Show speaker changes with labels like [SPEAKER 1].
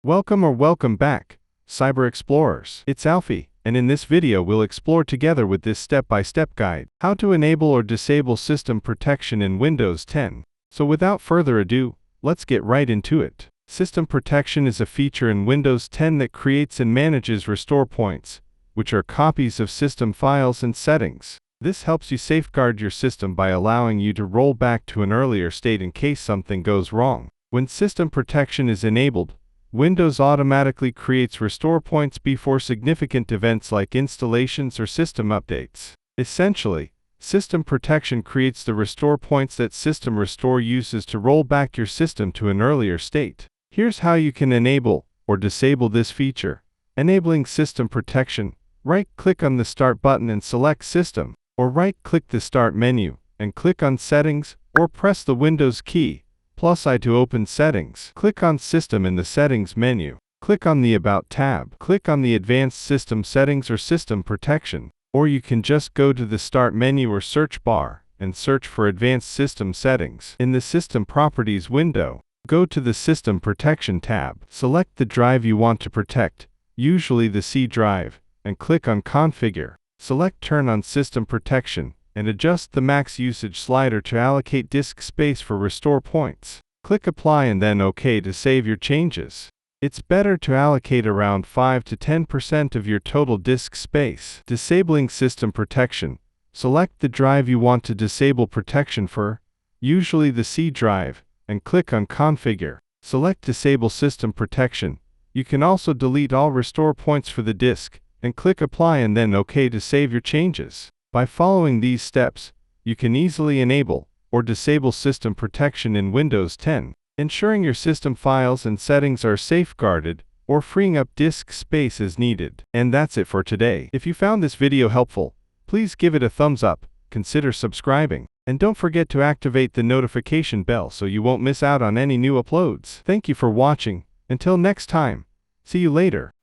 [SPEAKER 1] Welcome back, Cyber Explorers. It's Alfie, and in this video we'll explore together with this step-by-step guide how to enable or disable system protection in Windows 10. So without further ado, let's get right into it. System protection is a feature in Windows 10 that creates and manages restore points, which are copies of system files and settings. This helps you safeguard your system by allowing you to roll back to an earlier state in case something goes wrong. When system protection is enabled, Windows automatically creates restore points before significant events like installations or system updates. Essentially, system protection creates the restore points that System Restore uses to roll back your system to an earlier state. Here's how you can enable or disable this feature. Enabling system protection, right-click on the Start button and select System, or right-click the Start menu and click on Settings, or press the Windows key +I to open Settings. Click on System in the Settings menu. Click on the About tab. Click on the Advanced System Settings or System Protection, or you can just go to the Start menu or search bar and search for Advanced System Settings. In the System Properties window, go to the System Protection tab. Select the drive you want to protect, usually the C drive, and click on Configure. Select Turn on System Protection and adjust the max usage slider to allocate disk space for restore points. Click Apply and then OK to save your changes. It's better to allocate around 5 to 10% of your total disk space. Disabling system protection. Select the drive you want to disable protection for, usually the C drive, and click on Configure. Select Disable System Protection. You can also delete all restore points for the disk, and click Apply and then OK to save your changes. By following these steps, you can easily enable or disable system protection in Windows 10, ensuring your system files and settings are safeguarded or freeing up disk space as needed. And that's it for today. If you found this video helpful, please give it a thumbs up, consider subscribing, and don't forget to activate the notification bell so you won't miss out on any new uploads. Thank you for watching. Until next time, see you later.